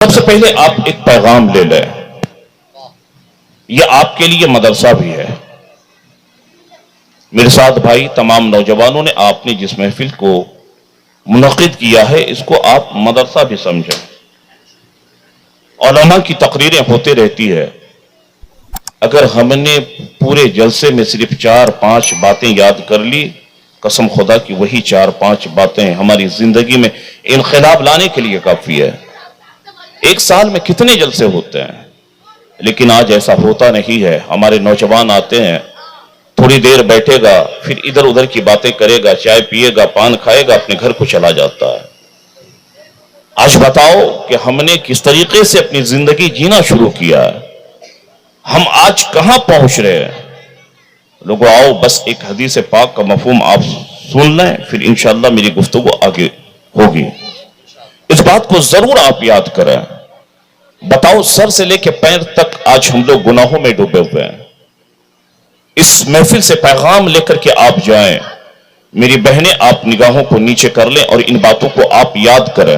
سب سے پہلے آپ ایک پیغام لے لیں، یہ آپ کے لیے مدرسہ بھی ہے۔ میرے ساتھ بھائی تمام نوجوانوں نے آپ نے جس محفل کو منعقد کیا ہے اس کو آپ مدرسہ بھی سمجھیں۔ علماء کی تقریریں ہوتے رہتی ہے، اگر ہم نے پورے جلسے میں صرف 4-5 باتیں یاد کر لی، قسم خدا کی وہی 4-5 باتیں ہماری زندگی میں انقلاب لانے کے لیے کافی ہے۔ ایک سال میں کتنے جلسے ہوتے ہیں، لیکن آج ایسا ہوتا نہیں ہے۔ ہمارے نوجوان آتے ہیں، تھوڑی دیر بیٹھے گا، پھر ادھر ادھر کی باتیں کرے گا، چائے پیے گا، پان کھائے گا، اپنے گھر کو چلا جاتا ہے۔ آج بتاؤ کہ ہم نے کس طریقے سے اپنی زندگی جینا شروع کیا ہے، ہم آج کہاں پہنچ رہے ہیں۔ لوگوں آؤ بس ایک حدیث پاک کا مفہوم آپ سن لیں، پھر انشاءاللہ میری گفتگو آگے ہوگی۔ اس بات کو ضرور آپ یاد کریں۔ بتاؤ سر سے لے کے پیر تک آج ہم لوگ گناہوں میں ڈوبے ہوئے ہیں۔ اس محفل سے پیغام لے کر کے آپ جائیں، میری بہنیں آپ نگاہوں کو نیچے کر لیں اور ان باتوں کو آپ یاد کریں۔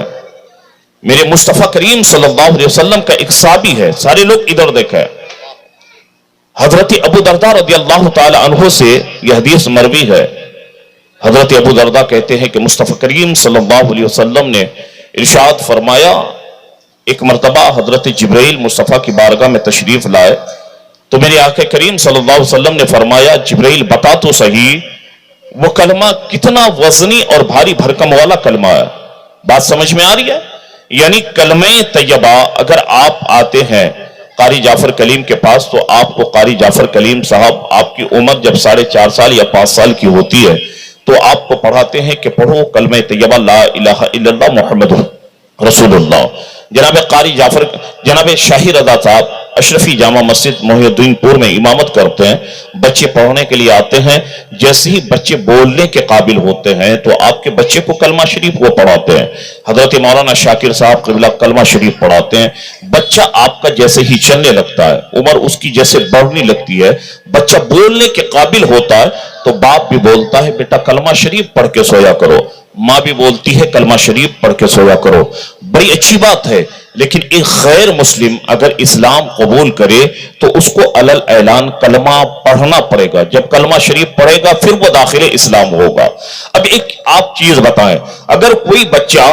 میرے مصطفیٰ کریم صلی اللہ علیہ وسلم کا ایک صحابی ہے، سارے لوگ ادھر دیکھیں، حضرت ابو درداء رضی اللہ تعالی عنہ سے یہ حدیث مروی ہے۔ حضرت ابو درداء کہتے ہیں کہ مصطفیٰ کریم صلی اللہ علیہ وسلم نے ارشاد فرمایا، ایک مرتبہ حضرت جبرائیل مصطفیٰ کی بارگاہ میں تشریف لائے تو میرے آقا کریم صلی اللہ علیہ وسلم نے فرمایا، جبرائیل بتا تو صحیح وہ کلمہ کتنا وزنی اور بھاری بھرکم والا کلمہ ہے۔ بات سمجھ میں آ رہی ہے؟ یعنی کلمہ طیبہ اگر آپ آتے ہیں قاری جعفر کلیم کے پاس تو آپ کو قاری جعفر کلیم صاحب آپ کی عمر جب 4.5 سال یا 5 سال کی ہوتی ہے تو آپ کو پڑھاتے ہیں کہ پڑھو کلمہ طیبہ لا الہ الا اللہ محمد رسول اللہ۔ جناب شاہی رضا صاحب اشرفی جامع مسجد محی الدین پور میں امامت کرتے ہیں، بچے پڑھنے کے لیے آتے ہیں، جیسے ہی بچے بولنے کے قابل ہوتے ہیں تو آپ کے بچے کو کلمہ شریف وہ پڑھاتے ہیں۔ حضرت مولانا شاکر صاحب قبلہ کلمہ شریف پڑھاتے ہیں، بچہ آپ کا جیسے ہی چلنے لگتا ہے، عمر اس کی جیسے بڑھنے لگتی ہے، بچہ بولنے کے قابل ہوتا ہے تو باپ بھی بولتا ہے بیٹا کلمہ شریف پڑھ کے سویا کرو، ماں بھی بولتی ہے کلمہ شریف پڑھ کے سویا کرو۔ بڑی اچھی بات ہے، لیکن ایک غیر مسلم اگر اسلام قبول کرے تو اس کو علل اعلان کلمہ پڑھنا پڑے گا۔ جب کلمہ شریف پڑھے گا پھر وہ داخل اسلام ہوگا۔ اب ایک آپ چیز بتائیں، اگر کوئی بچہ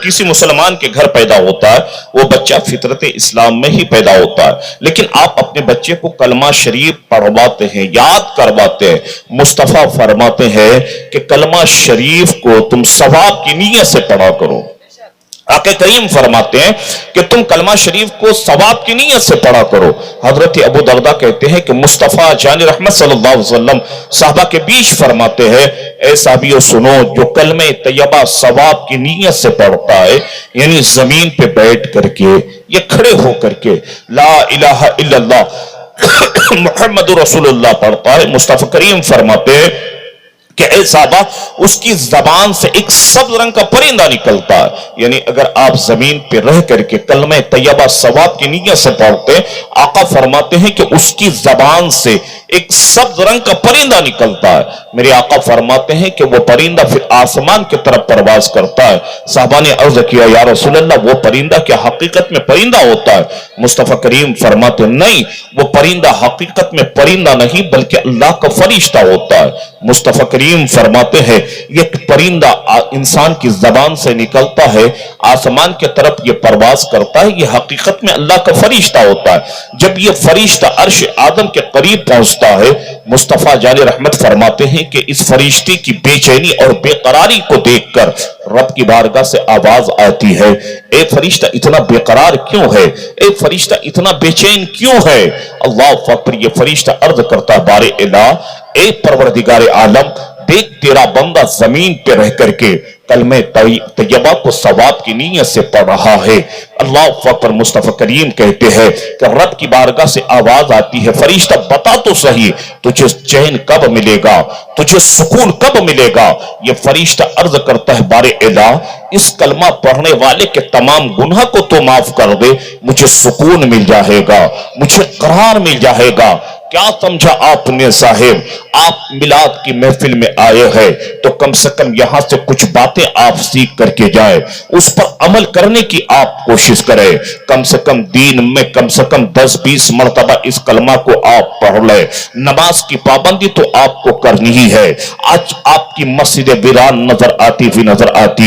کسی مسلمان کے گھر پیدا ہوتا ہے وہ بچہ فطرت اسلام میں ہی پیدا ہوتا ہے، لیکن آپ اپنے بچے کو کلمہ شریف پڑھواتے ہیں، یاد کرواتے ہیں۔ مصطفیٰ فرماتے ہیں کہ کلمہ شریف کو تم ثواب کی نیت سے پڑھا کرو۔ آقا کریم فرماتے ہیں کہ تم کلمہ شریف کو ثواب کی نیت سے پڑھا کرو۔ حضرت ابو درداء کہتے ہیں کہ مصطفیٰ جان رحمت صلی اللہ علیہ وسلم صحابہ کے بیچ فرماتے ہیں، اے صحابیو سنو، جو کلمہ طیبہ ثواب کی نیت سے پڑھتا ہے، یعنی زمین پہ بیٹھ کر کے یا کھڑے ہو کر کے لا الہ الا اللہ محمد رسول اللہ پڑھتا ہے، مصطفیٰ کریم فرماتے ہیں کہ اے صحابہ اس کی زبان سے ایک سبز رنگ کا پرندہ نکلتا ہے۔ یعنی اگر آپ زمین پہ رہ کر کے کلمہ طیبہ ثواب کی نیت سے پڑھتے ہیں، آقا فرماتے ہیں کہ اس کی زبان سے ایک سبز رنگ کا پرندہ نکلتا ہے۔ میرے آقا فرماتے ہیں کہ وہ پرندہ پھر آسمان کی طرف پرواز کرتا ہے۔ صحابہ نے عرض کیا یا رسول اللہ وہ پرندہ کیا حقیقت میں پرندہ ہوتا ہے؟ مصطفیٰ کریم فرماتے نہیں، وہ پرندہ حقیقت میں پرندہ نہیں بلکہ اللہ کا فرشتہ ہوتا ہے۔ مصطفیٰ کریم فرماتے ہیں یہ پرندہ انسان کی زبان سے نکلتا ہے، آسمان کی طرف یہ پرواز کرتا ہے، یہ حقیقت میں اللہ کا فرشتہ ہوتا ہے۔ جب یہ فرشتہ عرش آدم کے قریب پہنچتا ہے، مصطفیٰ جان رحمت فرماتے ہیں کہ اس فرشتے کی بے چینی اور بے قراری کو دیکھ کر رب کی بارگاہ سے آواز آتی ہے، اے فرشتہ اتنا بے قرار کیوں ہے؟ اے فرشتہ اتنا بے چین کیوں ہے؟ اللہ اکبر، یہ فرشتہ عرض کرتا ہے بارے الہ، اے پروردگار عالم، دیکھ تیرا بندہ زمین پہ رہ کر کے کلمہ طیبہ کو ثواب کی نیت سے پڑھ رہا ہے۔ اللہ اکبر، مصطفیٰ کریم کہتے ہیں کہ رب کی بارگاہ سے آواز آتی ہے، فرشتہ بتا تو صحیح تجھے چین کب ملے گا، تجھے سکون کب ملے گا؟ یہ فرشتہ عرض کرتا ہے بارے الہ، اس کلمہ پڑھنے والے کے تمام گناہ کو تو معاف کر دے، مجھے سکون مل جائے گا، مجھے قرار مل جائے گا۔ کیا سمجھا آپ نے صاحب؟ آپ میلاد کی محفل میں آئے ہیں تو کم سے کم یہاں سے کچھ باتیں آپ سیکھ کر کے جائیں، اس پر عمل کرنے کی آپ کوشش کریں۔ کم سے کم دین میں کم سے کم 10-20 مرتبہ اس کلمہ کو آپ پڑھ لیں۔ نماز کی پابندی تو آپ کو کرنی ہی ہے۔ آج آپ کی مسجد ویران نظر آتی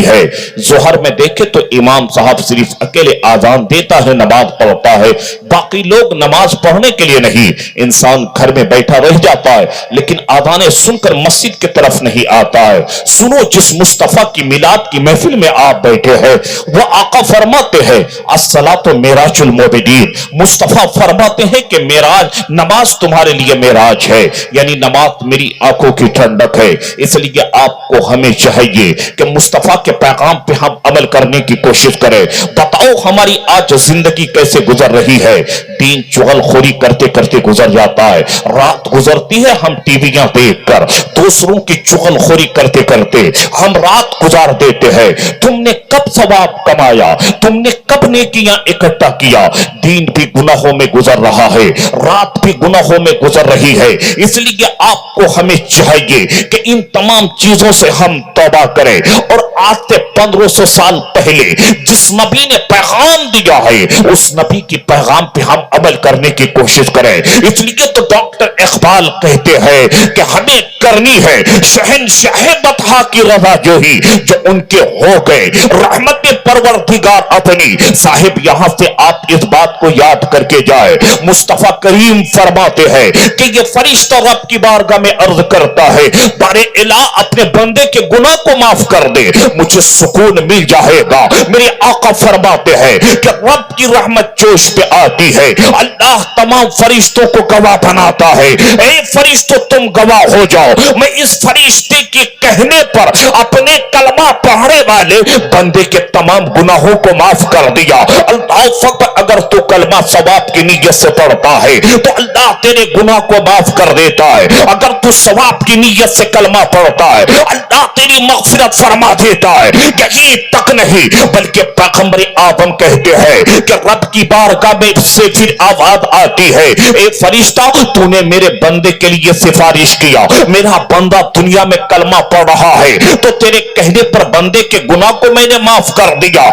ہے۔ ظہر میں دیکھے تو امام صاحب صرف اکیلے آذان دیتا ہے، نماز پڑھتا ہے، باقی لوگ نماز پڑھنے کے لیے نہیں۔ انسان گھر میں بیٹھا رہ جاتا ہے لیکن آذانیں سن کر مسجد کی طرف نہیں آتا ہے۔ سنو، جس مصطفیٰ کی میلاد کی محفل میں آپ بیٹھے ہیں وہ آقا فرماتے ہیں الصلاۃ معراج المومنین، مصطفیٰ فرماتے ہیں کہ معراج نماز تمہارے لیے معراج ہے، یعنی نماز میری آنکھوں کی ٹھنڈک ہے۔ اس لیے آپ کو ہمیں چاہیے کہ مصطفیٰ کے پیغام پہ ہم عمل کرنے کی کوشش کریں۔ بتاؤ ہماری آج زندگی کیسے گزر رہی ہے؟ دین چغل خوری کرتے کرتے گزر جاتا ہے، رات گزرتی ہے ہم ٹی ویاں دیکھ کر، دوسروں کی چغل خوری کرتے کرتے ہم رات گزار دیتے ہیں۔ تم نے کب ثواب کمایا؟ تم نے کب نیکیاں اکٹھا کیا؟ دین بھی گناہوں میں گزر رہا ہے، رات بھی گناہوں میں گزر رہی ہے۔ اس لیے آپ کو ہمیں چاہیے کہ ان تمام چیزوں سے ہم توبہ کریں اور آج سے 1500 سال پہلے جس نبی نے پیغام دیا ہے اس نبی کی پیغام پہ ہم عمل کرنے کی کوشش کریں۔ اس لیے تو ڈاکٹر اقبال کہتے ہیں کہ ہمیں کرنی ہے شہنشاہ بطحا کی رضا جوہی جو ان کے ہو گئے رحمت پروردگار اپنی۔ صاحب یہاں سے آپ اس بات کو یاد کر کے جائے، مصطفیٰ کریم فرماتے ہیں کہ یہ فرشتہ رب کی بارگاہ میں عرض کرتا ہے بارے الہ اپنے بندے کے گناہ کو معاف کر دے، مجھے سکون مل جائے گا۔ میرے آقا فرماتے ہیں کہ رب کی رحمت جوش پہ آتی ہے، اللہ تمام فرشتوں کو گواہ بناتا ہے۔ اے فرشتوں تم گواہ ہو جاؤ، میں اس فرشتے کے کہنے پر اپنے کلمہ پڑھنے والے بندے کے تمام گناہوں کو معاف کر دیا۔ اللہ فقط اگر تو کلمہ ثواب کی نیت سے پڑھتا ہے تو اللہ تیرے گناہ کو معاف کر دیتا ہے۔ اگر تو ثواب کی نیت سے کلمہ پڑھتا ہے اللہ تیری مغفرت فرما دیتا ہے۔ یہی تک نہیں بلکہ پیغمبر اعظم کہتے ہیں کہ رب کی بارگاہ میں سے پھر آواز آتی ہے اے فرشتہ تو نے میرے بندے کے لیے سفارش کیا، میرا بندہ دنیا میں کلمہ پڑھ رہا ہے تو تیرے کہنے پر بندے کے گناہ کو میں نے معاف کر دیا۔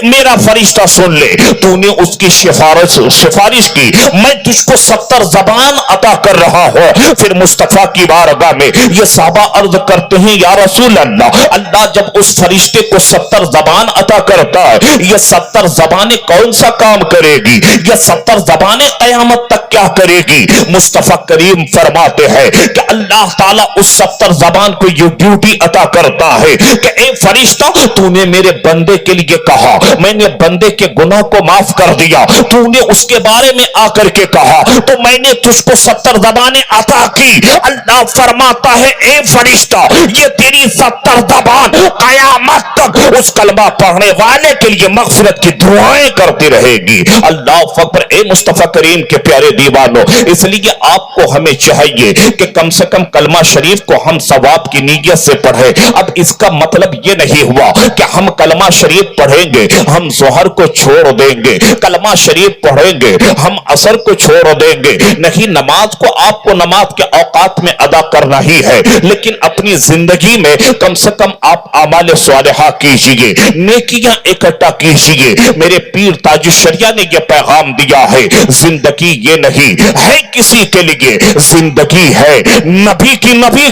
میرا فرشتہ سن لے، تو نے اس کی سفارش کی، میں تجھ کو 70 زبان عطا کر رہا ہوں۔ پھر مصطفیٰ کی بارگاہ میں یہ صحابہ عرض کرتے ہیں یا رسول اللہ، اللہ جب اس فرشتے کو 70 زبان عطا کرتا ہے یہ 70 زبانیں کون سا کام کرے گی؟ یہ 70 زبانیں قیامت تک کیا کرے گی؟ مصطفیٰ کریم فرماتے ہیں کہ اللہ تعالیٰ اس 70 زبان کو یہ ڈیوٹی عطا کرتا ہے کہ اے فرشتہ تو نے میرے بندے کے لیے کہا، میں نے بندے کے گناہ کو معاف کر دیا، تو نے اس کے بارے میں آ کر کے کہا تو میں نے تجھ کو 70 زبانیں عطا کی۔ اللہ فرماتا ہے اے فرشتہ یہ تیری 70 زبان قیامت تک اس کلمہ پڑھنے والے کے لیے مغفرت کی دعائیں کرتی رہے گی۔ اللہ اکبر۔ اے مصطفیٰ کریم کے پیارے دیوانوں، اس لیے آپ کو ہمیں چاہیے کہ کم سے کم کلمہ شریف کو ہم ثواب کی نیت سے پڑھیں۔ اب اس کا مطلب یہ نہیں ہوا کہ ہم کلمہ شریف پڑھیں گے ہم ظہر کو چھوڑ دیں گے، کلمہ شریف پڑھیں گے ہم عصر کو چھوڑ دیں گے، نہیں، نماز کو آپ کو نماز کے اوقات میں ادا کرنا ہی ہے، لیکن اپنی زندگی میں کم سے کم آپ اعمال صالحہ کیجئے، نیکیاں اکٹھا کیجئے۔ میرے پیر تاج الشریعہ نے یہ پیغام دیا ہے زندگی یہ نہیں ہے کسی کے لیے، زندگی ہے نبی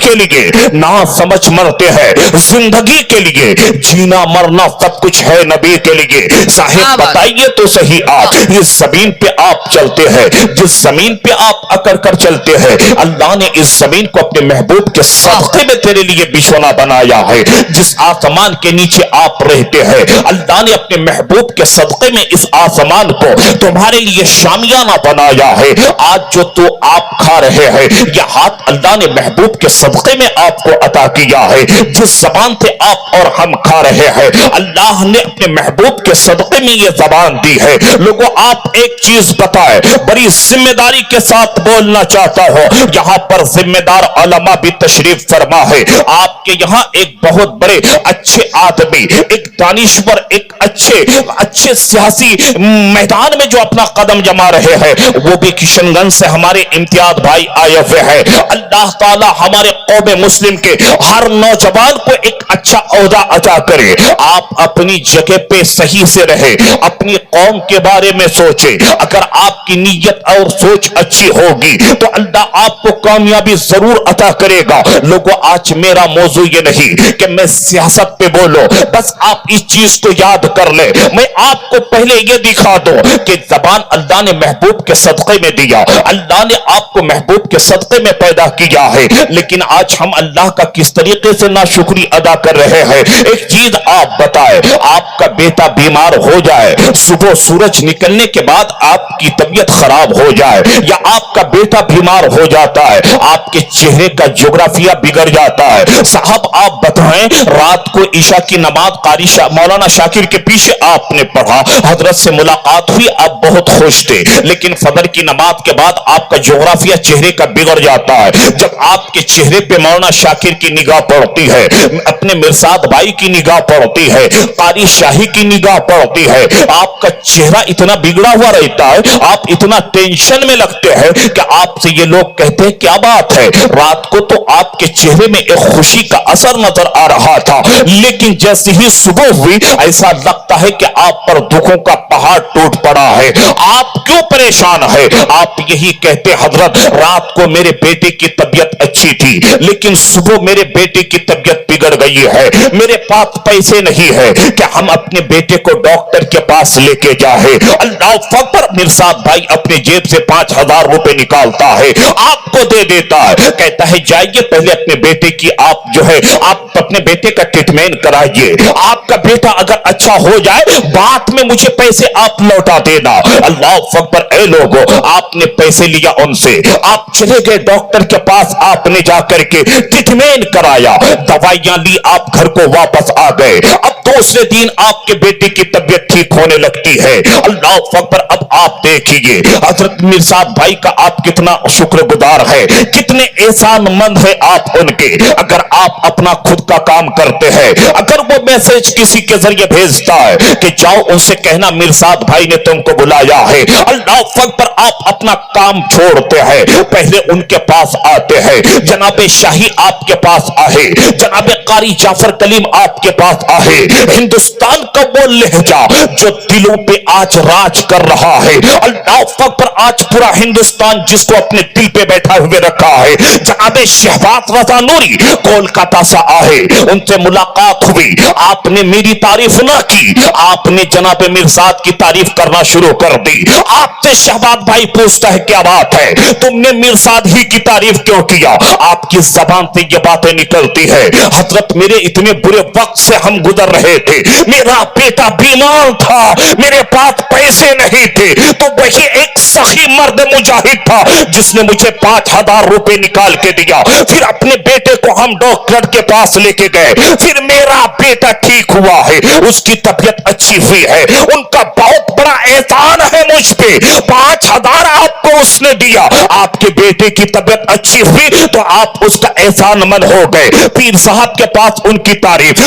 کے لیے، نہ سمجھ مرتے ہیں زندگی کے لیے، جینا مرنا سب کچھ ہے نبی کے لیے۔ صاحب بتائیے تو صحیح، آپ اس زمین پہ آپ چلتے ہیں، جس زمین پہ آپ اکڑ کر چلتے ہیں اللہ نے اس زمین کو اپنے محبوب کے صدقے میں تیرے لیے بچھونا بنایا ہے۔ جس آسمان کے نیچے آپ رہتے ہیں اللہ نے اپنے محبوب کے صدقے میں اس آسمان کو تمہارے لیے شامیانہ بنایا ہے۔ آج جو تو آپ کھا رہے ہیں یہ ہاتھ اللہ نے محبوب کے صدقے میں آپ کو عطا کیا ہے۔ جس زبان سے آپ اور ہم کھا رہے ہیں اللہ نے اپنے محبوب کے صدقے میں یہ زبان دی ہے۔ لوگوں آپ ایک چیز بتائیں، بڑی ذمہ داری کے ساتھ بولنا چاہتا ہوں، یہاں پر ذمہ دار علماء بھی تشریف فرما ہے۔ آپ کے یہاں ایک بہت بڑے اچھے آدمی ایک دانشور, ایک اچھے سیاسی میدان میں جو اپنا قدم جما رہے ہیں, وہ بھی کشن گنج سے ہمارے امتیاز بھائی آئے ہوئے ہیں. اللہ تعالی ہمارے قوم مسلم کے ہر نوجوان کو ایک اچھا عہدہ عطا کرے. آپ اپنی جگہ پہ صحیح سے رہے, اپنی قوم کے بارے میں سوچے. اگر آپ کی نیت اور سوچ اچھی ہوگی تو اللہ آپ کو کامیابی ضرور عطا کرے گا. لوگوں, آج میرا موضوع یہ نہیں کہ میں سیاست پہ بولوں, بس آپ اس چیز کو یاد کر لیں. میں آپ کو پہلے یہ دکھا دوں کہ زبان اللہ نے محبوب کے صدقے میں دیا, اللہ نے آپ کو محبوب کے صدقے میں پیدا کیا ہے, لیکن آج ہم اللہ کا کس طریقے سے ناشکری ادا کر رہے ہیں. ایک چیز آپ بتائیں, آپ کا بیٹا بیمار ہو جائے, صبح سورج نکلنے کے بعد آپ کی طبیعت خراب ہو جائے, یا آپ کا بیٹا بیمار ہو جاتا ہے, آپ کے چہرے کا جغرافیہ بگڑ جاتا ہے. صاحب آپ بتائیں, رات کو عشاء کی نماز قاری مولانا شاکر کے پیچھے آپ نے پڑھا, حضرت سے ملاقات ہوئی, آپ بہت خوش تھے, لیکن فجر کی نماز کے بعد آپ کا جغرافیہ چہرے کا بگڑ جاتا ہے. جب آپ کے چہرے پہ مولانا شاکر کی نگاہ پڑتی ہے, اپنے مرساد بھائی کی نگاہ پڑتی ہے, قاری شاہی کی نگاہ پڑتی ہے, آپ کا چہرہ اتنا بگڑا ہوا رہتا ہے, آپ اتنا ٹینشن میں لگتے ہیں کہ آپ سے یہ لوگ کہتے ہیں کیا بات ہے. رات کو تو آپ کے چہرے میں ایک خوشی کا اثر نظر آ رہا تھا, لیکن جیسے ہی صبح ہوئی ایسا لگتا ہے کہ آپ پر دکھوں کا پہاڑ ٹوٹ پڑا ہے. آپ کیوں پریشان ہے؟ آپ یہی کہتے حضرت رات کو میرے بیٹے کی طبیعت اچھی تھی, لیکن صبح میرے بیٹے کی طبیعت بگڑ گئی ہے, میرے پاس پیسے نہیں ہے کہ ہم اپنے بیٹے کو ڈاکٹر کے پاس لے کے جائے. اللہ اکبر. مرساد بھائی اپنے جیب سے 5,000 روپے نکالتا ہے, آپ کو دے دیتا ہے, کہتا ہے جائیے پہلے اپنے بیٹے کی آپ جو ہے آپ اپنے بیٹے کا ٹریٹمنٹ کرائیے, آپ کا بیٹا اگر اچھا ہو جائے بعد میں مجھے پیسے آپ لوٹا دینا. اللہ اکبر. اے لوگوں, آپ نے پیسے لیا ان سے, آپ چلے گئے ڈاکٹر کے پاس, آپ نے جا کر کے ٹریٹمنٹ کرایا, دوائیاں لی, آپ گھر کو واپس آ گئے. اب دوسرے دن آپ کے بیٹے کی طبیعت ٹھیک ہونے لگتی ہے. اللہ اکبر. اب آپ دیکھیے حضرت مرساد بھائی کا آپ کتنا شکر گزار ہے, کتنے احسان مند ہے آپ ان کے. اگر آپ اپنا خود کا کام کرتے ہیں, اگر وہ میسج کسی کے ذریعے بھیجتا ہے کہ جاؤ ان سے کہنا مرساد بھائی نے تم کو بلایا ہے, اللہ اکبر. آپ اپنا کام چھوڑتے ہیں, پہلے ان کے پاس آتے ہیں. جناب شاہی آپ کے پاس آئے, جناب قاری جعفر کلیم آپ کے پاس آئے. ہندوستان کا وہ لہجہ جو دلوں پہ آج راج کر رہا ہے, اللہ اکبر. آج پورا ہندوستان جس کو اپنے دل پہ بیٹھا ہوئے رکھا ہے, جناب شہباز رضا نوری کولکاتہ سے آئے, ان سے ملاقات ہوئی, آپ نے میری تعریف نہ کی, آپ نے جناب مرساد کی تعریف کرنا شروع کر دی. آپ سے شہباز بھائی پوچھتا ہے کیا بات ہے, تم نے مرساد ہی کی تعریف کیوں کیا؟ آپ کی زبان سے یہ باتیں نکلتی ہے حضرت میرے اتنے برے وقت سے ہم گزر رہے تھے, میرا بیٹا بیمار تھا, میرے پاس پیسے نہیں تھے, تو وہی ایک سخی مرد مجاہد تھا جس نے مجھے 5,000 روپے نکال کے دیا. پھر اپنے بیٹے کو ہم ڈاکٹر کے پاس لے کے گئے, پھر میرا بیٹا ٹھیک ہوا ہے, اس کی طبیعت اچھی ہوئی ہے. ان کا بہت بڑا احسان ہے مجھ پہ, 5,000 آپ کو اس نے دیا, آپ کے بیٹے کی طبیعت اچھی ہوئی تو آپ اس کا احسان مند ہو گئے. پیر صاحب کے پاس ان کی تعریف,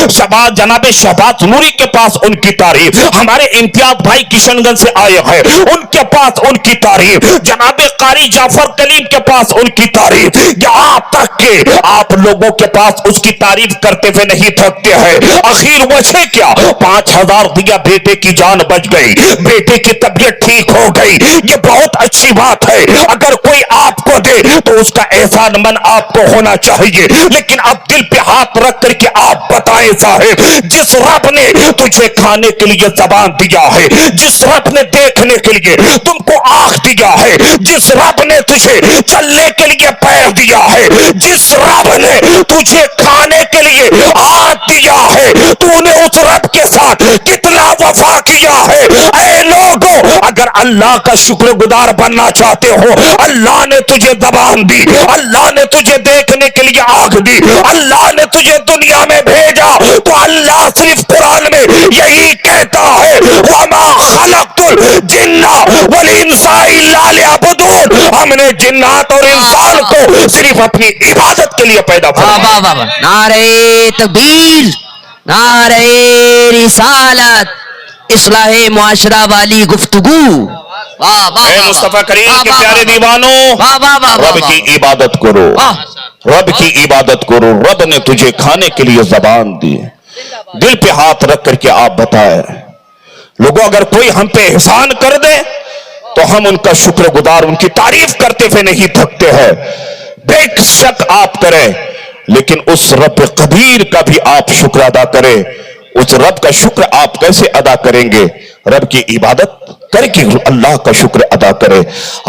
جناب شہباز نوری کے پاس ان کی تعریف, ہمارے امتیاز بھائی کشن گنج سے آئے ہیں ان کے پاس ان کی تعریف, جناب قاری جعفر کلیم کے پاس ان کی تعریف, یہاں تک کہ آپ لوگوں کے پاس اس کی تعریف کرتے ہوئے نہیں تھکتے ہیں. اخیر وجہ کیا؟ 5,000 دیا, بیٹے کی جان بچ گئی, بیٹے کی طبیعت ٹھیک ہو گئی. یہ بہت اچھی بات ہے, اگر کوئی آپ کو دے تو اس کا احسان من آپ کو ہونا چاہیے. لیکن اب دل پہ ہاتھ رکھ کر کے آپ بتائیں صاحب, جس رب نے تجھے کھانے کے لیے زبان دیا ہے, جس رب نے دیکھنے کے لیے تم کو آنکھ دیا ہے, جس رب نے تجھے چلنے کے لیے پیر دیا ہے, جس رب نے تجھے کھانے کے لیے ہاتھ دیا ہے, تو نے اس رب کے ساتھ کتنا وفا کیا ہے. اے لوگوں, اگر اللہ کا شکر گزار بننا چاہتے ہو, اللہ نے تجھے زبان دی, اللہ نے تجھے دیکھنے کے لیے آنکھ دی, اللہ نے تجھے دنیا میں بھیجا, تو اللہ صرف قرآن میں یہی کہتا ہے وَمَا خَلَقْتُ الْجِنَّ وَالْإِنسَ إِلَّا لِيَعْبُدُونِ, ہم نے جنات اور انسان کو صرف اپنی عبادت کے لیے پیدا کیا. نعرہ تکبیر, نعرہ رسالت، اصلاح معاشرہ والی گفتگو. واہ واہ اے مصطفیٰ کریم کے پیارے دیوانوں، رب کی عبادت کرو، رب کی عبادت کرو. رب نے تجھے کھانے کے لیے زبان دی. دل پہ ہاتھ رکھ کر کے آپ بتائیں لوگوں، اگر کوئی ہم پہ احسان کر دے تو ہم ان کا شکر گزار، ان کی تعریف کرتے ہوئے نہیں تھکتے ہیں. بے شک آپ کریں، لیکن اس رب قدیر کا بھی آپ شکر ادا کریں. اس رب کا شکر آپ کیسے ادا کریں گے؟ رب کی عبادت کر کے اللہ کا شکر ادا کرے.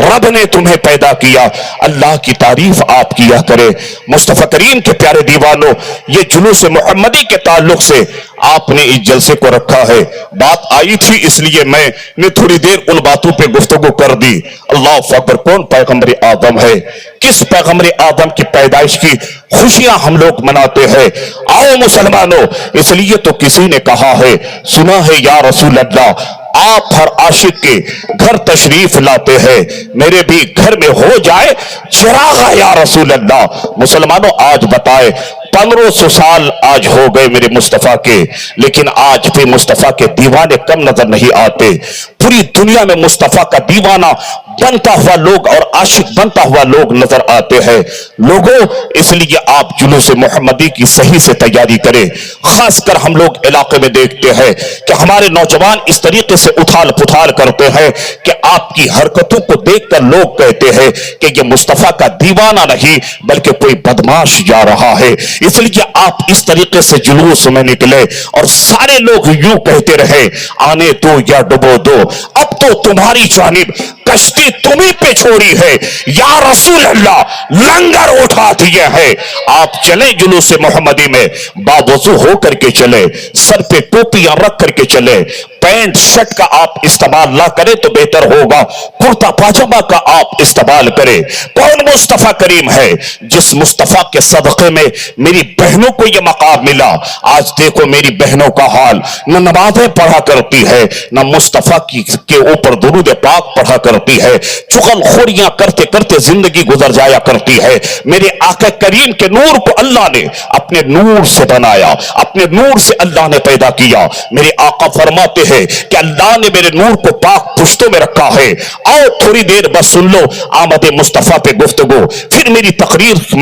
رب نے تمہیں پیدا کیا، اللہ کی تعریف آپ کیا کرے. مصطفیٰ کریم کے پیارے دیوانوں، یہ جلوس محمدی کے تعلق سے آپ نے اس جلسے کو رکھا ہے. بات آئی تھی اس لیے میں نے تھوڑی دیر ان باتوں پہ گفتگو کر دی. اللہ اکبر. کون پیغمبر آدم ہے؟ کس پیغمبر آدم کی پیدائش کی خوشیاں ہم لوگ مناتے ہیں؟ آؤ مسلمانوں، اس لیے تو کسی نے کہا ہے، سنا ہے یا رسول اللہ آپ ہر عاشق کے گھر تشریف لاتے ہیں، میرے بھی گھر میں ہو جائے چراغ یا رسول اللہ. مسلمانوں آج بتائے 1500 سال آج ہو گئے میرے مصطفیٰ کے، لیکن آج بھی مصطفیٰ کے دیوانے کم نظر نہیں آتے. پوری دنیا میں مصطفیٰ کا دیوانہ بنتا ہوا لوگ اور عاشق بنتا ہوا لوگ نظر آتے ہیں. لوگوں اس لیے آپ جلوس محمدی کی صحیح سے تیاری کریں. خاص کر ہم لوگ علاقے میں دیکھتے ہیں کہ ہمارے نوجوان اس طریقے سے اتھال پتھال کرتے ہیں کہ آپ کی حرکتوں کو دیکھ کر لوگ کہتے ہیں کہ یہ مصطفیٰ کا دیوانہ نہیں بلکہ کوئی بدماش جا رہا ہے. اس لیے آپ اس طریقے سے جلوس میں نکلے اور سارے لوگ یوں کہتے رہے، آنے دو یا ڈبو دو، اب تو تمہاری جانب کشتی تمہیں پہ چھوڑی ہے یا رسول اللہ، لنگر اٹھا دیے ہے. آپ چلیں جلوس محمدی میں باوضو ہو کر کے چلے، سر پہ ٹوپیاں رکھ کر کے چلے. پینٹ شرٹ کا آپ استعمال نہ کرے تو بہتر ہوگا، کرتا پاجامہ کا آپ استعمال کرے. کون مصطفیٰ کریم ہے جس مصطفیٰ کے صدقے میں میری بہنوں کو یہ مقام ملا؟ آج دیکھو میری بہنوں کا حال، نہ نمازیں پڑھا کرتی ہے، نہ مصطفیٰ کے اوپر درود پاک پڑھا کرتی ہے، چغل خوریاں کرتے کرتے زندگی گزر جایا کرتی ہے. میرے آقا کریم کے نور کو اللہ نے اپنے نور سے بنایا، اپنے نور سے اللہ نے پیدا کیا. میرے آقا فرماتے ہیں کہ اللہ نے میرے نور کو پاک پشتوں میں رکھا ہے. آؤ تھوڑی دیر بس سن لو آمد مصطفیٰ پہ گفتگو، پھر میری تقریر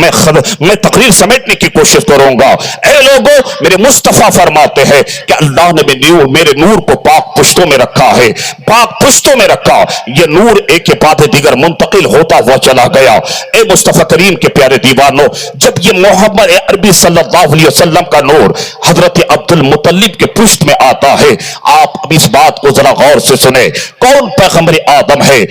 میں تقریر سمیٹنے کی کوشش کروں گا. اے لوگوں، میرے مصطفیٰ فرماتے ہیں کہ اللہ نے میرے نور کو پاک پشتوں میں رکھا ہے، پاک پشتوں میں رکھا. یہ نور ایک کے بعد دیگر منتقل ہوتا ہوا چلا گیا. اے مصطفیٰ کریم کے پیارے دیوانوں، جب یہ محمد عربی صلی اللہ علیہ وسلم کا نور حضرت عبد المطلب کے پشت میں آتا ہے، آپ اب اس بات کو ذرا غور سے سنیں. کون پیغمبر آدم ہے؟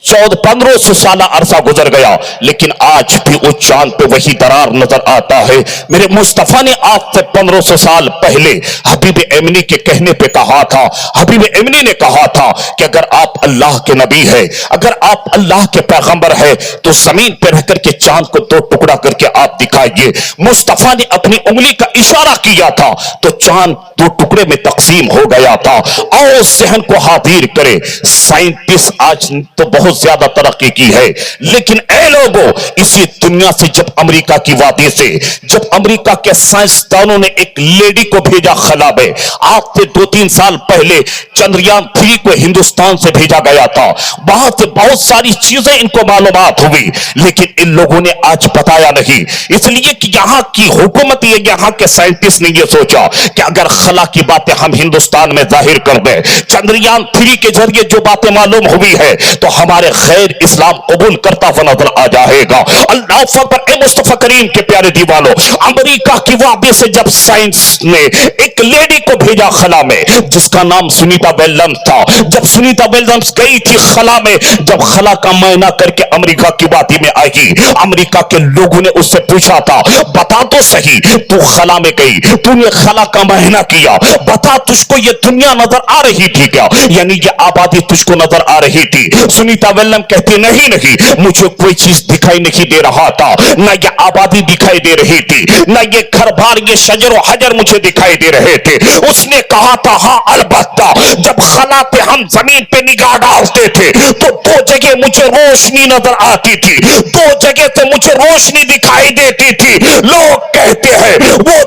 1500 سالہ عرصہ گزر گیا لیکن آج بھی اس چاند پہ وہی درار نظر آتا ہے. میرے مصطفیٰ نے آج سے 1500 سال پہلے حبیب امینی کے کہنے پہ کہا تھا، حبیب امینی نے کہا تھا کہ اگر آپ اللہ کے نبی ہے، اگر آپ اللہ کے پیغمبر ہے تو زمین پہ رہ کر کے چاند کو 2 ٹکڑا کر کے آپ دکھائیے. مصطفیٰ نے اپنی انگلی کا اشارہ کیا تھا تو چاند 2 ٹکڑے میں تقسیم ہو گیا تھا. اور ذہن کو حاضر کرے، سائنٹسٹ آج تو بہت زیادہ ترقی کی ہے، لیکن اے لوگوں، اسی دنیا سے جب امریکہ کی وادی سے جب امریکہ کے سائنسدانوں نے ایک لیڈی کو بھیجا خلا میں، آج سے 2-3 سال پہلے چندریان 3 کو ہندوستان سے بھیجا گیا تھا. وہاں سے بہت ساری چیزیں ان کو معلومات ہوئی لیکن ان لوگوں نے آج بتایا نہیں، اس لیے کہ یہاں کی حکومت یہاں کے سائنٹسٹ نے یہ سوچا کہ اگر خلا کی باتیں ہم ہندوستان میں ظاہر کر دیں، چندریان 3 کے ذریعے جو باتیں معلوم ہوئی ہے تو ہمارے غیر اسلام قبول کرتا ہوا نظر آ جائے گا. اللہ اکبر. اے مصطفیٰ کریم کے پیارے دیوانوں، امریکہ کی وادی سے جب سائنس نے ایک لیڈی کو بھیجا خلا میں جس کا نام سنیتا ویلیمز تھا، جب سنیتا ویلیمز گئی تھی خلا میں، جب خلا کا معائنہ کر کے امریکہ کی وادی میں آئی، امریکہ کے لوگوں نے اس سے پوچھا تھا، بتا تو صحیح، تو خلا میں گئی، تو نے خلا کا معائنہ کیا، بتا تجھ کو یہ دنیا نظر آ رہی تھی کیا؟ یعنی یہ آبادی تجھ کو نظر آ رہی تھی؟ سنیتا ویلم کہتی نہیں مجھے کوئی چیز دکھائی نہیں دے رہا تھا، نہ یہ آبادی دکھائی دے رہی تھی، نہ یہ گھر بار یہ شجر و حجر مجھے دکھائی دے رہے تھے. اس نے کہا تھا ہاں البتہ جب خلا پہ ہم زمین پہ نگاہ ڈالتے تھے تو 2 جگہ مجھے روشنی نظر آتی تھی، 2 جگہ سے مجھے روشنی دکھائی دیتی تھی. لوگ کہتے ہیں وہ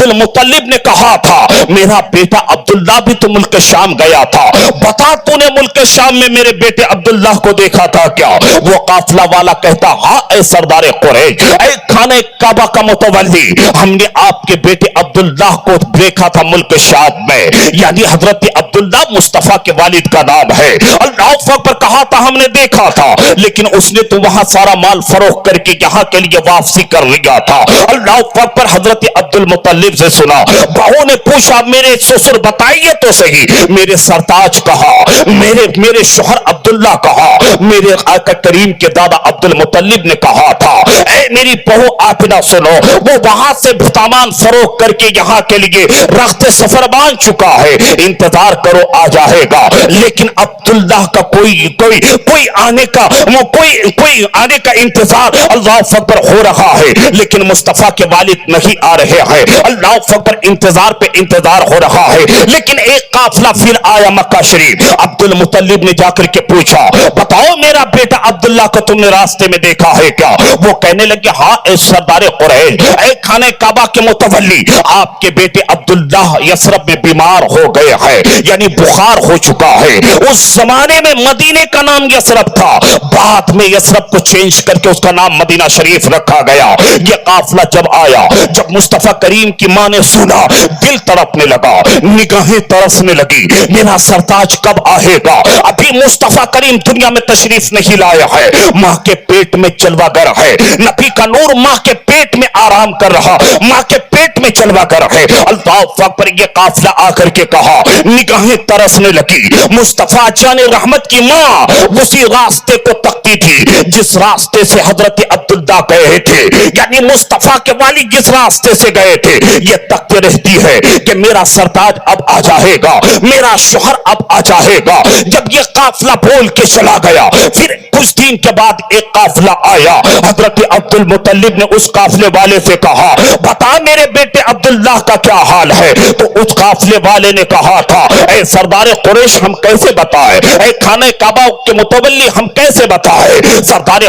عبد المطلب نے کہا تھا میرا بیٹا عبداللہ بھی تو ملک شام گیا تھا, بتا تو نے ملک شام میں میرے بیٹے عبداللہ کو دیکھا تھا کیا؟ وہ قافلہ والا کہتا ہاں اے سردار قریش, اے خانہ کعبہ کا متولی, ہم نے آپ کے بیٹے عبداللہ کو دیکھا تھا ملک شام میں, یعنی حضرت عبداللہ مصطفیٰ کے والد کا نام ہے. اللہ اکبر کہا تھا ہم نے دیکھا تھا, لیکن اس نے تو وہاں سارا مال فروخت کر کے یہاں کے لیے واپسی کر لیا تھا. اللہ اکبر حضرت عبد المطلب سے سنا. بہو نے پوچھا میرے سسر بتائیے تو صحیح, میرے سرتاج کہا, میرے شوہر عبداللہ کہا, میرے آقا کریم کے دادا عبد المطلب نے کہا تھا اے میری بہو آپ نہ سنو, وہ وہاں سے سامان فروخت کر کے یہاں کے لیے رخت سفر باندھ چکا ہے, انتظار کرو آ جائے گا. لیکن عبداللہ کا کوئی آنے کا انتظار اللہ اکبر ہو رہا ہے, لیکن مصطفیٰ کے والد نہیں آ رہے ہیں. اللہ اکبر انتظار پہ انتظار ہو رہا ہے, لیکن ایک قافلہ پھر آیا مکہ شریف. عبد المطلب نے جا کر کے پوچھا بتاؤ میرا بیٹا عبداللہ کو تم نے راستے میں دیکھا ہے کیا؟ وہ کہنے لگے ہاں اے سردار قریش, اے خانہ کعبہ کے متولی, آپ کے بیٹے عبداللہ یثرب میں بیمار ہو گئے ہیں, یعنی بخار ہو چکا ہے. اس زمانے میں مدینے کا نام یثرب تھا, بعد میں یثرب کو چینج کر کے اس کا نام مدینہ شریف رکھا گیا. یہ قافلہ جب آیا, جب مصطفیٰ کریم کی ماں نے سنا, دل تڑپنے لگا, نگاہیں ترسنے لگی, میرا سرتاج کب آئے گا؟ ابھی مصطفیٰ کریم دنیا میں تشریف نہیں لایا ہے, ماں کے پیٹ میں چلوا گر ہے, نبی کا نور ماں کے پیٹ میں آرام کر رہا, ماں کے پیٹ میں چلوا گر ہے. اللہ اکبر یہ قافلہ آ کر کے کہا, نگاہیں ترسنے لگی. مصطفیٰ جان رحمت کی ماں اسی راستے کو تکتی تھی جس راستے سے حضرت عبداللہ گئے تھے, یعنی مصطفیٰ کے والد جس راستے سے گئے تھے, یہ تکتے رہتی ہے کہ میرا سرتاج اب آ جائے گا, میرا شوہر اب آ جائے گا. جب یہ قافلہ بول کے چلا گیا, پھر کچھ دن کے بعد ایک قافلہ آیا. حضرت عبد المطلب نے اس قافلے والے سے کہا بتا میرے بیٹے عبداللہ کا کیا حال ہے؟ تو اس قافلے والے نے کہا تھا اے سردار قریش ہم کیسے بتائیں, اے خانہ کعبہ کے متولی ہم کیسے بتائیں؟ سردار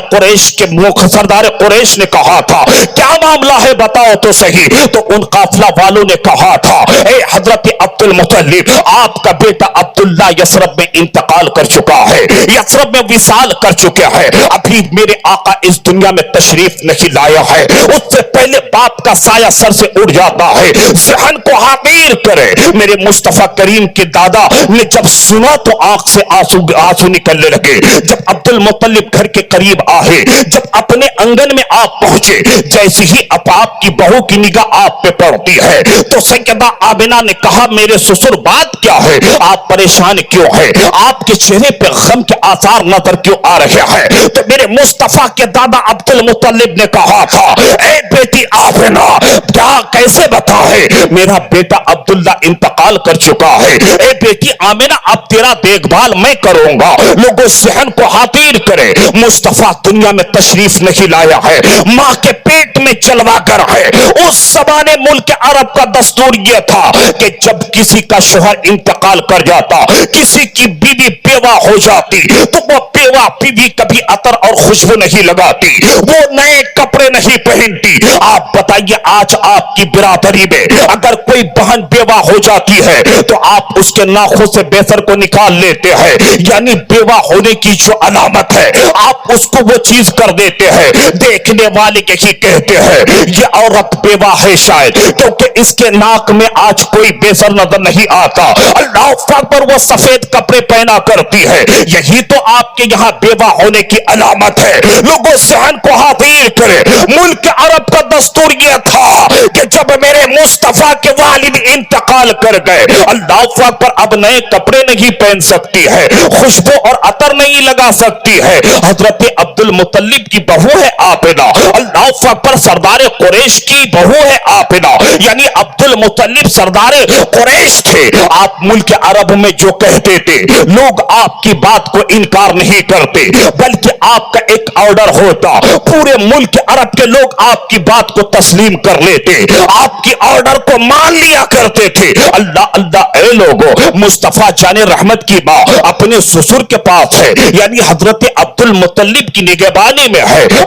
قریش نے کہا تھا کیا معاملہ ہے بتاؤ تو صحیح. تو ان قافلہ والوں نے کہا تھا اے حضرت عبد المطلب آپ کا بیٹا عبداللہ یثرب میں انتقال کر چکا ہے, یثرب میں وصال کر چکے ہیں, ابھی میرے آقا اس دنیا میں تشریف نہیں لایا ہے. اس سے پہلے باپ کا سایہ سر سے اڑ جاتا ہے, ذہن کو حقیر کرے. میرے مصطفیٰ کریم کے دادا نے جب سنا تو آنکھ سے آنسو نکلنے لگے. جب عبد المطلب گھر کے قریب آئے, جب اپنے انگن میں آپ پہنچے, جیسے ہی آپ کی بہو کی نگاہ آپ پہ پڑتی ہے تو سیدہ آمنہ نے کہا میرے سسر بات کیا ہے, آپ پریشان کیوں ہیں, آپ کے چہرے پہ غم کے آثار نظر کیوں آ رہے ہیں؟ تو میرے مصطفیٰ کے دادا عبد المطلب نے کہا تھا اے بیٹی آمنہ کیا کیسے بتائے, میرا بیٹا عبداللہ انتقال کر چکا ہے. اے بیٹی آمنہ اب تیرا دیکھ بھال میں کروں گا. لوگوں ذہن کو حقیر کرے, مصطفیٰ دنیا میں تشریف نہیں لایا ہے, ماں کے پیٹ میں چلوا گر ہے. اس زمانے ملک عرب کا دستور یہ تھا کہ جب کسی کا شوہر انتقال کر جاتا, کسی کی بیوی بیوہ ہو جاتی, تو وہ بیوہ بیوی کبھی عطر اور خوشبو نہیں لگاتی, وہ نئے کپڑے نہیں پہنتی. آپ بتائیے آج آپ کی برادری میں اگر کوئی بہن بیوہ ہو جاتی ہے تو آپ اس کے ناخن سے بیسر کو نکال لیتے ہیں, یعنی بیوہ ہونے کی جو علامت ہے آپ اس کو وہ چیز کر دیتے ہیں. دیکھنے والے یہی کہتے ہیں یہ عورت بیوہ ہے شاید کیونکہ اس کے ناک میں آج کوئی بیسر نظر نہیں آتا. اللہ اکبر وہ سفید کپڑے پہنا کرتی ہے, یہی تو آپ کے یہاں بیوہ ہونے کی علامت ہے. لوگوں ذہن کو حقیر کرے, ملک عرب کا دستور یہ تھا کہ جب میرے مصطفیٰ کے والد انتقال کر گئے, اللہ اکبر اب نئے کپڑے نہیں پہن سکتی ہے, خوشبو اور عطر نہیں لگا سکتی ہے. حضرت عبد المطلب کی بہو ہے آمنہ, اللہ اکبر سردار قریش کی بہو ہے آمنہ, یعنی عبد المطلب سردار قریش تھے. آپ ملک عرب میں جو کہتے تھے لوگ آپ کی بات کو انکار نہیں کرتے, بلکہ آپ کا ایک آرڈر ہوتا, پورے ملک عرب کے لوگ آپ کی بات کو تسلیم کر لیتے, آپ کی آرڈر کو مان لیا کرتے تھے. اللہ اللہ اے لوگوں, مصطفیٰ جان رحمت کی ماں اپنے سسر کے پاس ہے, یعنی حضرت عبد المطلب کی نگہبانی میں ہے.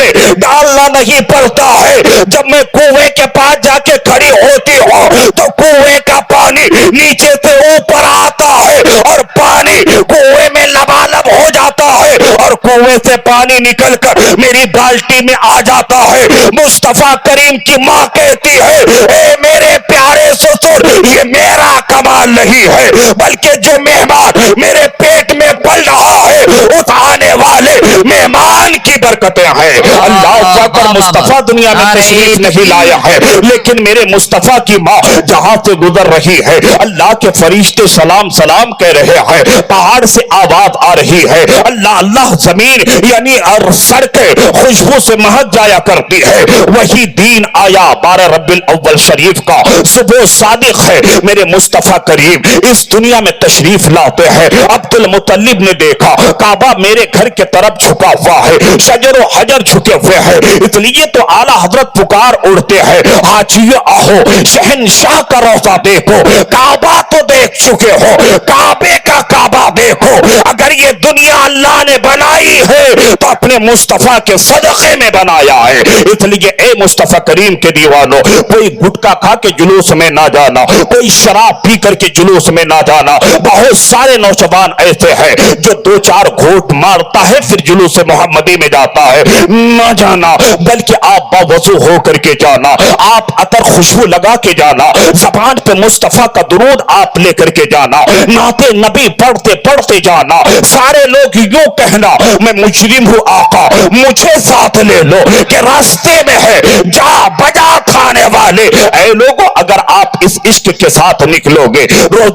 میں ڈالنا نہیں پڑتا ہے، جب میں کنویں کے پاس جا کے کھڑی ہوتی ہوں تو کنویں کا پانی نیچے سے اوپر آتا ہے اور پانی کنویں میں لبالب ہو جاتا ہے اور کنویں سے پانی نکل کر میری بالٹی میں آ جاتا ہے۔ مصطفیٰ کریم کی ماں کہتی ہے اے میرے پیارے سسر، یہ میرا کمال نہیں ہے بلکہ جو مہمان میرے پیٹ میں پل رہا ہے اس آنے والے مہمان کی برکتیں ہیں۔ اللہ اکبر، مصطفیٰ دنیا میں تشریف نہیں لایا ہے لیکن میرے مصطفیٰ کی ماں جہاں سے گزر رہی ہے اللہ کے فرشتے سلام سلام کہہ رہے ہیں، پہاڑ سے آواز آ رہی ہے اللہ اللہ، زمین یعنی سڑکیں خوشبو سے مہک جایا کرتی ہے۔ وہی دین آیا 12 ربیع الاول شریف کا صبح صادق ہے، میرے مصطفیٰ کریم اس دنیا میں تشریف لاتے ہیں۔ عبد المطلب نے دیکھا کعبہ میرے گھر کے طرف جھکا ہوا ہے، شجر و حجر جھکے ہوئے ہیں، اس لیے تو اعلیٰ حضرت پکار اڑتے ہیں حاجیو آہو شہنشاہ کا روضہ دیکھو، کعبہ تو دیکھ چکے ہو، کعبے کا کعبہ دیکھو، اگر یہ دنیا اللہ نے بنائی ہے تو اپنے مصطفیٰ کے صدقے میں بنایا ہے۔ اس لیے اے مصطفیٰ کریم کے دیوانوں، کوئی گٹکا کھا کے جلوس میں نہ جانا، کوئی شراب پی کر کے جلوس میں نہ جانا۔ بہت سارے نوجوان ایسے ہیں جو 2-4 گھونٹ مارتا ہے پھر جلوس محمدی میں جاتا ہے، نہ جانا، بلکہ آپ باوضو ہو کر کے جانا، آپ عطر خوشبو لگا کے جانا، زبان پہ مصطفیٰ کا درود آپ لے کر کے جانا، نعت نبی پڑھتے پڑھتے جانا، سارے لوگ یوں کہنا میں مجرم ہوں آقا مجھے ساتھ لے لو کہ راستے میں ہے جا بجا کھانے والے۔ اے لوگوں، اگر آپ اس عشق کے ساتھ نکلو گے،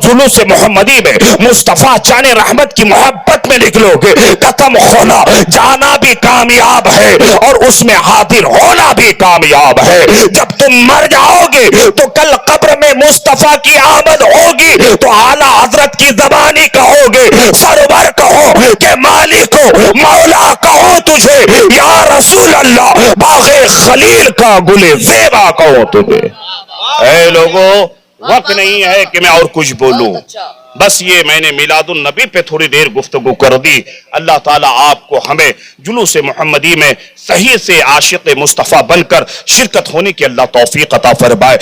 جلوس محمدی میں مصطفیٰ جان رحمت کی محبت میں نکلو گے، قسم ہونا جانا بھی کامیاب ہے اور اس میں حاضر ہونا بھی کامیاب ہے۔ جب تم مر جاؤ گے تو کل قبر میں مصطفیٰ کی آمد ہوگی تو اعلیٰ حضرت کی زبانی کہو گے، سرور کہو کہ مالک مولا کہو تجھے، یا رسول اللہ باغ خلیل کا گل زیبا کہو تجھے۔ اے لوگوں، وقت نہیں ہے کہ میں اور کچھ بولوں، بس یہ میں نے میلاد النبی پہ تھوڑی دیر گفتگو کر دی۔ اللہ تعالیٰ آپ کو ہمیں جلوس محمدی میں صحیح سے عاشق مصطفیٰ بن کر شرکت ہونے کی اللہ توفیق عطا فرمائے۔